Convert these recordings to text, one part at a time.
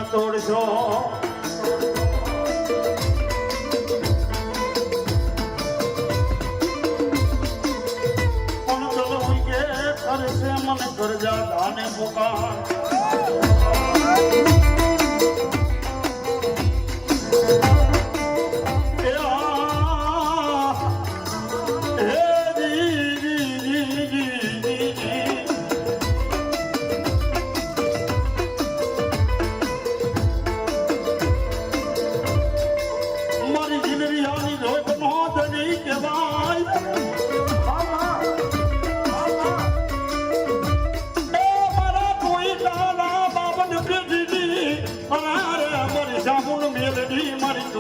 તોડશો પણ ચલો કે કરશે મને કરજા દાને પુકાર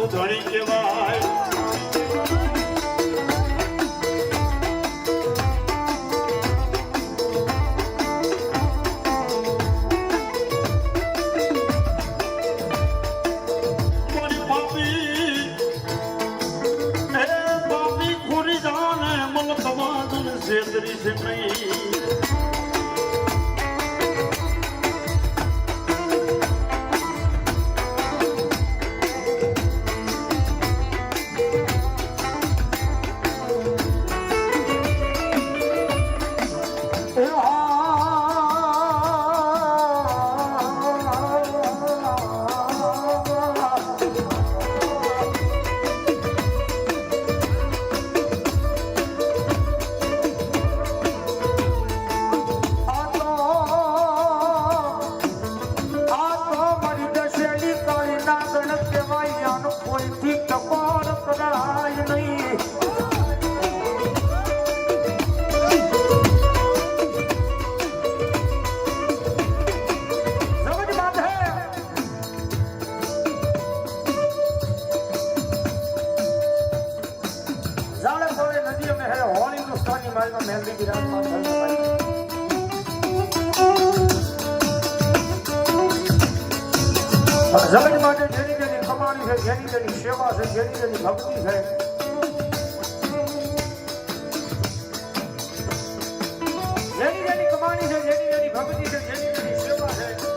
ધણી કહેવાય મારી પાપી ખોરી જાને મન કમાદન છેતરી છે નહીં જગત માટે જેની જેની કમાણી છે જેની જેની સેવા છે જેની જેની ભક્તિ છે જેની જેની કમાણી છે જેની જેની ભક્તિ છે જેની જેની સેવા છે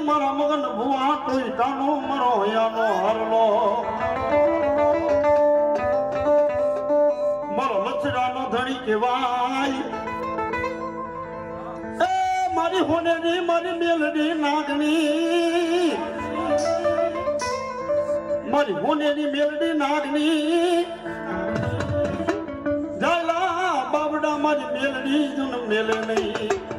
મારા મગન ભુવા કોઈ તાનો મરો યાનો હરલો મારો મથરાનો ધણી કહેવાય એ મારી હોનેની મારી મેલડી નાગની મારી હોનેની મેલડી નાગની ઝાલા બાવડા મારી મેલડી જુન મેલે નહીં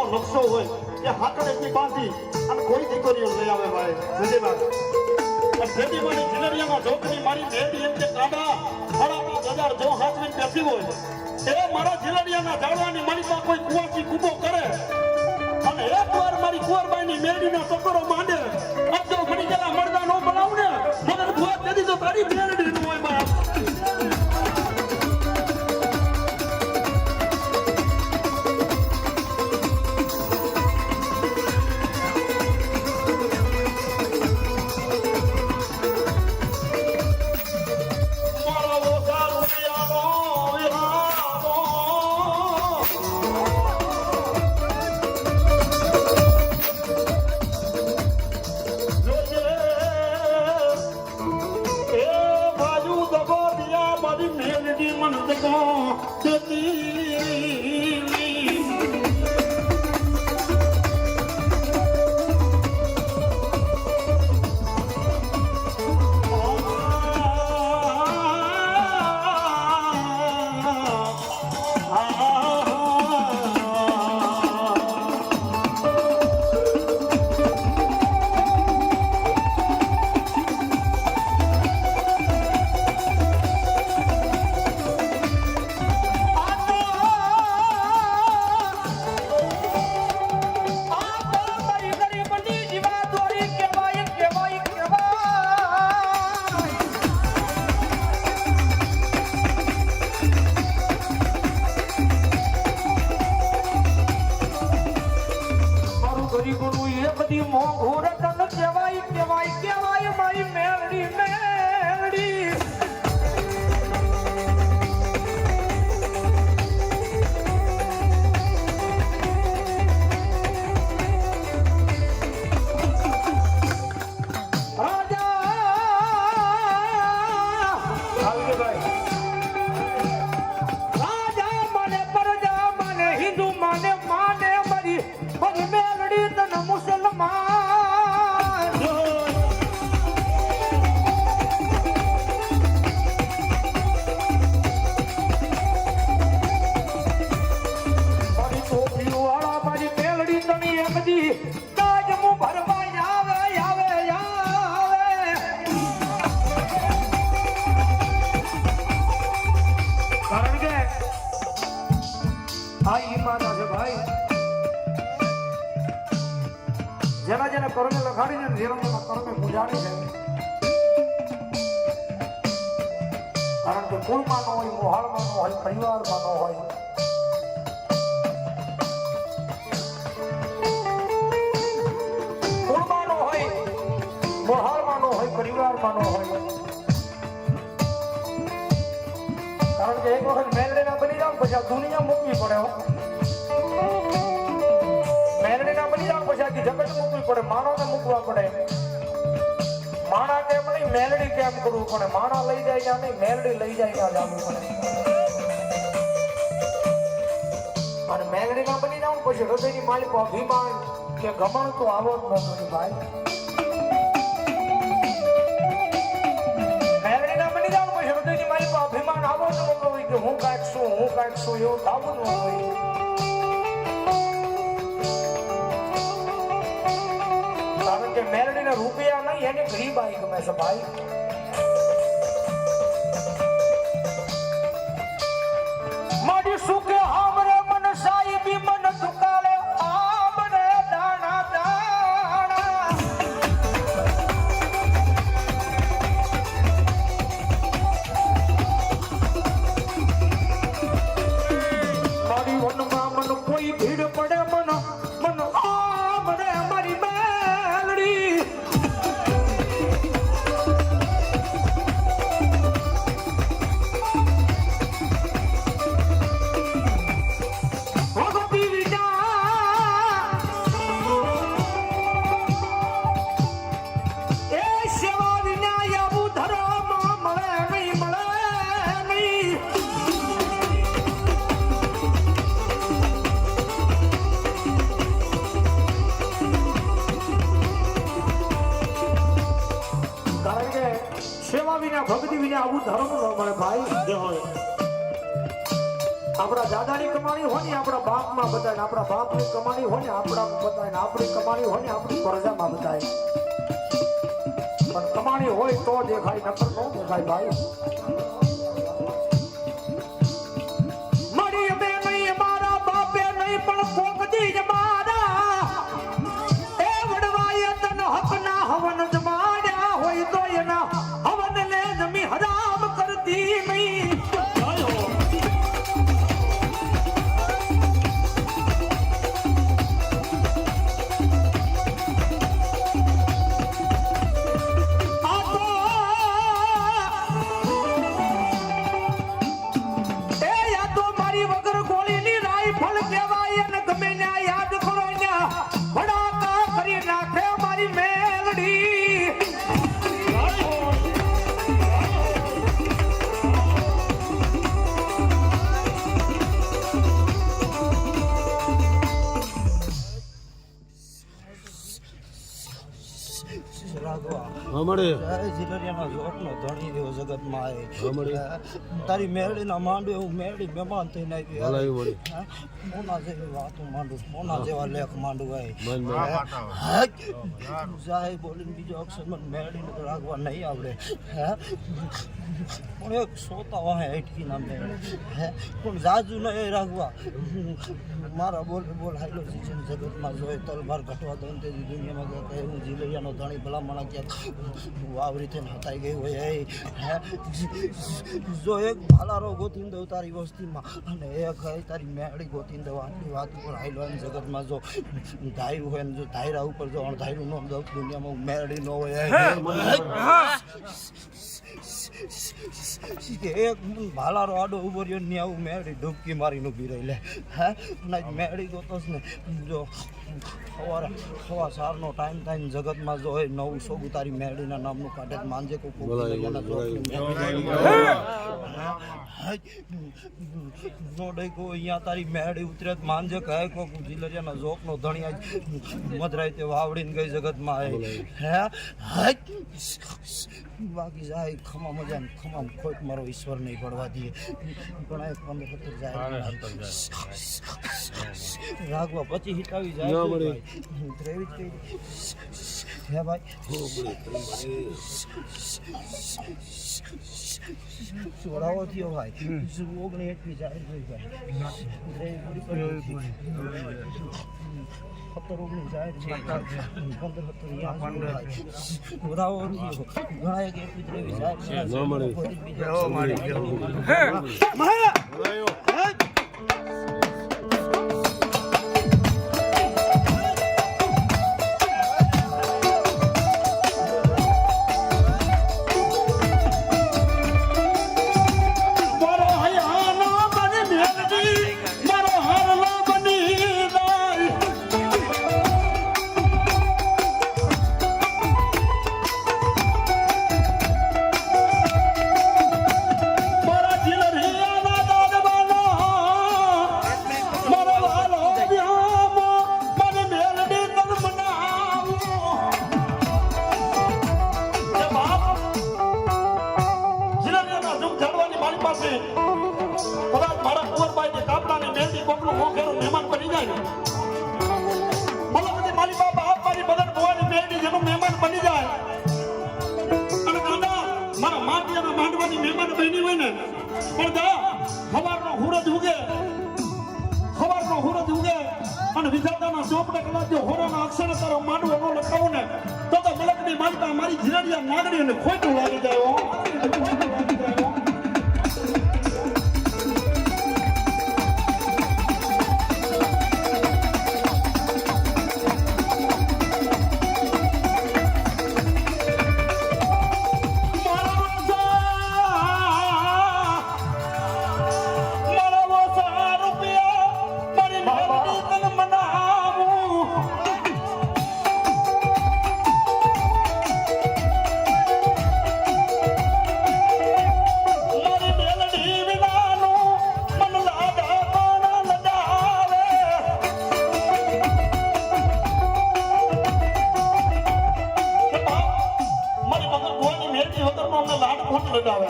નકશો હોય કે હાકડેથી બાંધી અને કોઈ દીકરીઓ લઈ આવે ભાઈ જલ્દીમાં જેથી મારી જીલરિયામાં જોકની મારી મેડી એમ કે કાઢા ફળામાં ગજાર જો હાથવીને બેસી હોય એ મારા જીલરિયાના જાળવાની મારી કોઈ કુવાસી કૂબો કરે અને એકવાર મારી કુંવરબાઈની મેડીના ટકોરો માંડે અબજો મળી ગયેલા મરદા નો બનાવ ને મગર ભૂવા તેથી તો તારી મેરડી નું હોય બાપ જેના જેને કર્મે લખાડી છે જેના કર્મે પૂજાણી છે કારણ કે કુળમાં નો હોય મોહાળમાં નો હોય પરિવારમાં નો હોય કુળમાં નો હોય મોહાળમાં નો હોય પરિવારમાં નો હોય કારણ કે એક વખત મેલડીના બની જાવ પછી આ દુનિયા મૂકવી પડે મેલડીના બની જાવ પછી આખી જગત મૂકવી પડે માનવને મૂકવા પડે માણા કેમ નહીં મેલડી કેમ કરવું પડે માણા લઈ જાય ત્યાં નહીં મેલડી લઈ જાય ત્યાં જવું પડે અને મેલડીના બની જાવ પછી હૃદયની માલિકો અભિમાન કે ગમણ તો આવો જ ન જોઈએ ભાઈ મેલડીના બની જાવ પછી હૃદયની માલિકો અભિમાન આવો જ ન હોય કે હું કાંઈક છું એવું થવું જ ન હોય કારણ કે મેલડીને રૂપિયા નહીં એને ગરીબાઈ ગમે છે ભાઈ મારી સુખે હામરે મન સાઈ બી મન દુકાલે આમરે દાણ સેવા વિના ભક્તિ વિના આવું ધર્મ ન મળે ભાઈ. જે હોય આપણા દાદાની કમાણી હોય ને આપણા બાપમાં બતાય ને આપણા બાપની કમાણી હોય ને આપણામાં બતાય ને આપણી કમાણી હોય ને આપણી પ્રજામાં બતાય. પણ કમાણી હોય તો દેખાય, નકર ન દેખાય ભાઈ. મારી અમે નહીં, મારા બાપે નહીં, પણ કોકદી જ મારા એ વડવાએ તન હકના હવન જ માર્યા હોય તો એના હવનને જમી હરામ કરતી નહીં. તારી મેરડીના માંડું એવું મેરડી મહેમાન થઈને આવી મોના જેવી વાતો માંડું, મોના જેવા લેખ માંડું જાય બોલીને બીજો અક્ષર મને મેરડીને તો રાખવા નહીં આવડે. પણ એક સોતા વાહે અટકી ના મેળે પણ જાજુ નહીં રાખવા. મારા બોલ હાલો સીઝન જગતમાં જોઈએ તલભાર ઘટવા દઉં તે દુનિયામાં જતા હું જીલૈયાનો ધણી ભલામણા ક્યાંક વાવરી થઈને હતાઈ ગઈ હોય જો એક ભાલારો ગોતીને દઉં તારી વસ્તીમાં અને એક હોય તારી મેળી ગોતીને દઉં આટલી વાત ઉપર હાઈલો એમ જગતમાં જો ધાર્યું હોય ને જો ધાયરા ઉપર જો અણધાર્યું ન દઉં દુનિયામાં મેળી ન હોય એક ભાલારો આડો ઉભો રહ્યો ને આવું મેળી ડૂબકી મારીને ઉભી રહી લે. મેળી ગોતોસ ને જો સવા સારનો ટાઈમ થાય ને જગતમાં જો હોય નવું સોગું તારી મેળીના નામનું કાઢે માંજે કોઈ નો ડેકો અહીંયા તારી મેળી ઉતરે માંજે કહે કોક જીલરિયાના જોકનો ધણી મધરાય તે વાવડીને ગઈ જગતમાં હે બાકી જાય ખમા મજા ને ખમા ખોટ મારો ઈશ્વર નહીં પડવા દે. ઘણા 15-17 જાય રાખવા પછી હિટાવી જાય ત્રેવીસ કઈ હે ભાઈ સોળાવો થયો ભાઈ 19 જાય મારી જીરડિયા નાગડી અને ખોટું લાગી જાય. લગાવે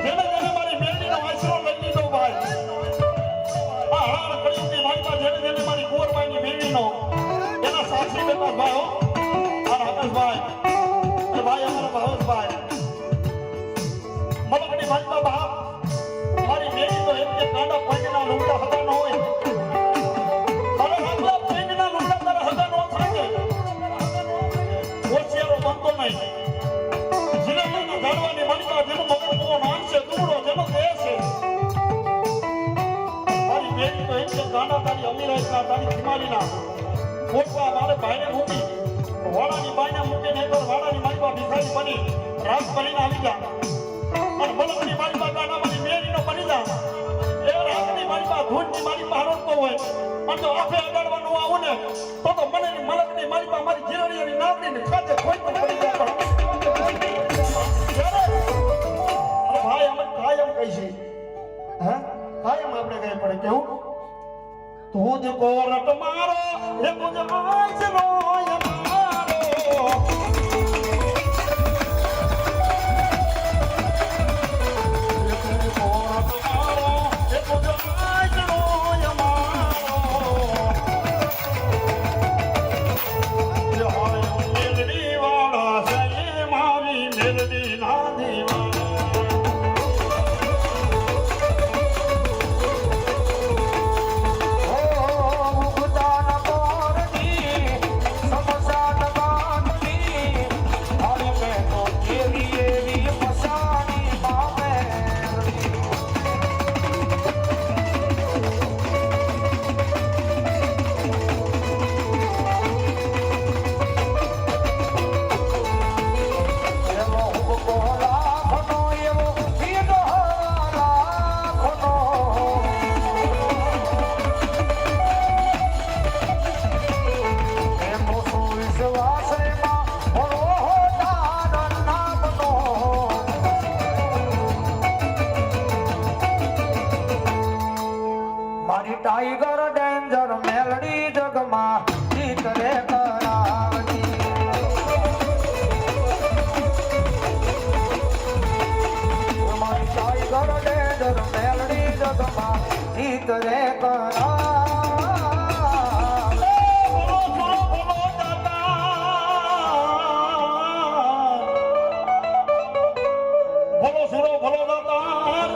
જેને જેને મારી મેળવીનો આશરો લઈ લીધો ભાઈ આ હરાર કળિયુગની માલિકા જેને જેને મારી કુંવરબાઈની મેળવીનો એના સાક્ષી બેટા ભાઈ હો આ રાકેશભાઈ એ ભાઈ અમારા ભાવેશભાઈ મલકની માલિકા બાપ મારી મેળી તો એમ કે કાંડા પંજના લુગડા હતા ન હોય અરે હગલા પંજના લુગડા તારા હતા ન થાય ઓછેરો બનતો નહીં જીવનના જાણવાની માલિકા જેનો મગર બહુ નામ છે દૂરો જેનો દેહ છે મારી મેળી તો એમ કે કાંડા તારી અમીરાઈના તારી ખીમાલીના મોટવા મારે ભાઈને મૂકી વાડાની બાઈને મૂકીને તો વાડાની માલિકા ભિખારી બની રાસ બનીને આવી જા અને મલકની માલિકા કાના મારી મેળીનો બની જા એ રાતની માલિકા ધૂળની માલિકા હરોળતો હોય અને જો આખે અડાડવાનું આવું ને તો મને મલકની માલિકા મારી જીરણીની નાગડીને ખાતે કોઈ પણ પડી જાય ભાઈ અમે કાયમ કહી છે હે કાયમ આપણે કહે પડે કેવું તુજ કોરટ મારો એ તુજ આંચનો ટાઈગર ડેન્જર મેલડી જગમાં જીત રે કરાવતી મારી ટાઈગર ડેન્જર મેલડી જગમાં જીત રે ભલો સુરો ભલો દાતાર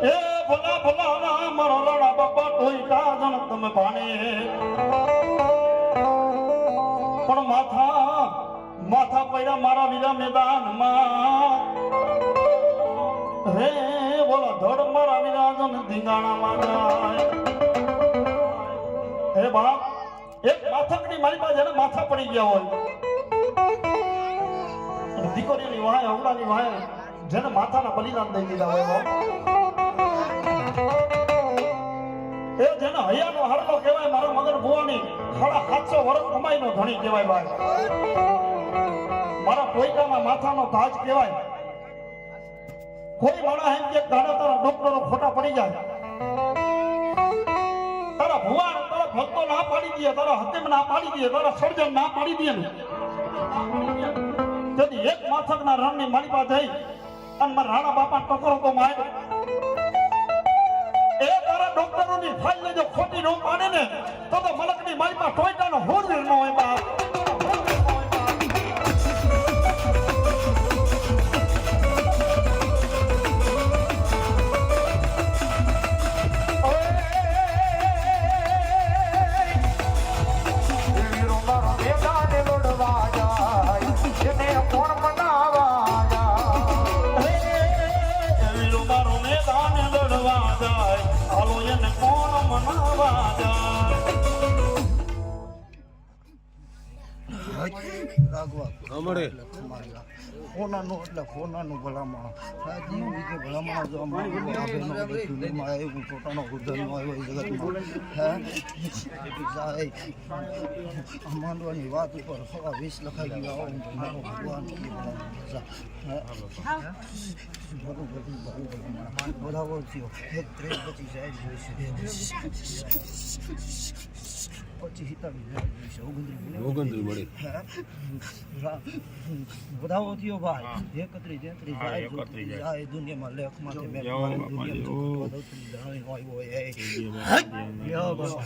એ ભલા ભલા મારો લાડા બાપા તોય કાજણ તમે ભાણે પણ માથા પડ્યા મારા વીરા મેદાનમાં રે બોલા ધડ મારા વીરા જન ધીંગાણામાં જાય હે બાપ એક માથકની મારી પાસે જેને માથા પડી ગયા હોય દીકરીની વાય હવડાની વાય જેને માથાના બલિદાન દઈ દીધા હોય એ જેને હૈયાનો હારલો કહેવાય મારા મગર ભુવાની 750 વર્ષ કમાઈનો ધણી કહેવાય ભાઈ મારા કોઈકાના માથાનો તાજ કહેવાય કોઈ માણા એમ કે ગાડા તારા ડોક્ટરો ખોટા પડી જાય તારા ભુવાન તારા ભક્તો ના પાડી દે તારા હતીમ ના પાડી દે તારા સર્જન ના પાડી દે ને તેથી એક માથકના રણની મારી પાસે જઈ અને મારા રાણા બાપા ટકોરો તો માય એ તારા ડોક્ટરોની ફાઇલ જો ખોટી નો પાડે ને તો મલકની મારી પાસે ટોયટાનો હોર ન હોય બાપ ખોનાનું ભલામણ ભલામણ જો પોતાનો ઉદ્ધરનો આવ્યો એ જગતમાં માંડવાની વાત ઉપર 20 લખાઈ ગયા મારો ભગવાન બરાબર થયો 1 3 25 જાય પછી હિતાવી જાય સૌગંધરી ઓગંત્રી મળી વધાવો થયો ભાઈ 31 33 જાય દુનિયામાં લેખમાંથી મેં દુનિયામાં આવ્યો યો બાબા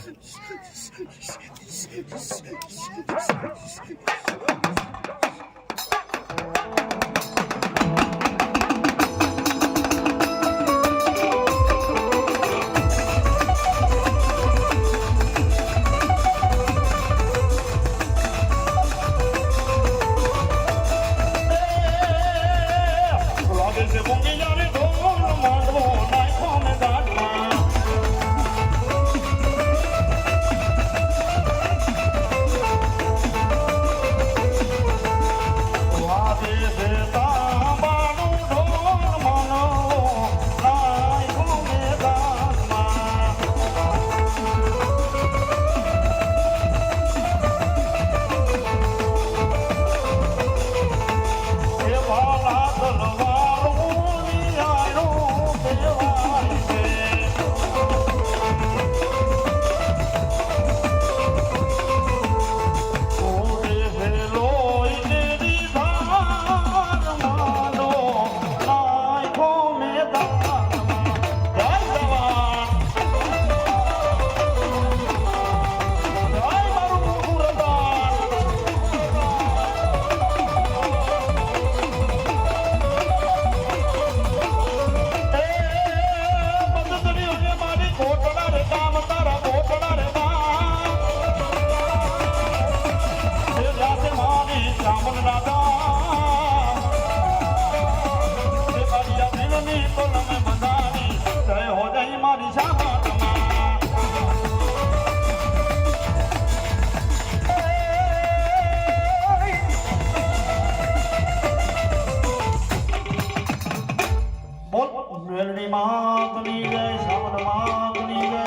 મેલડી માંગની જય શ્યામળ માંગની જય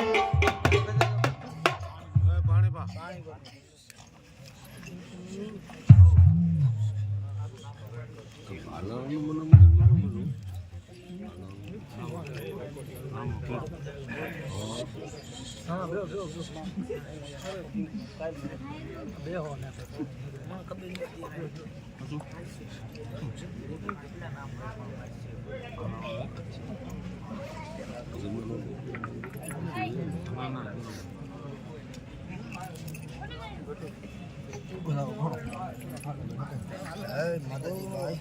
માતાજી ભાઈ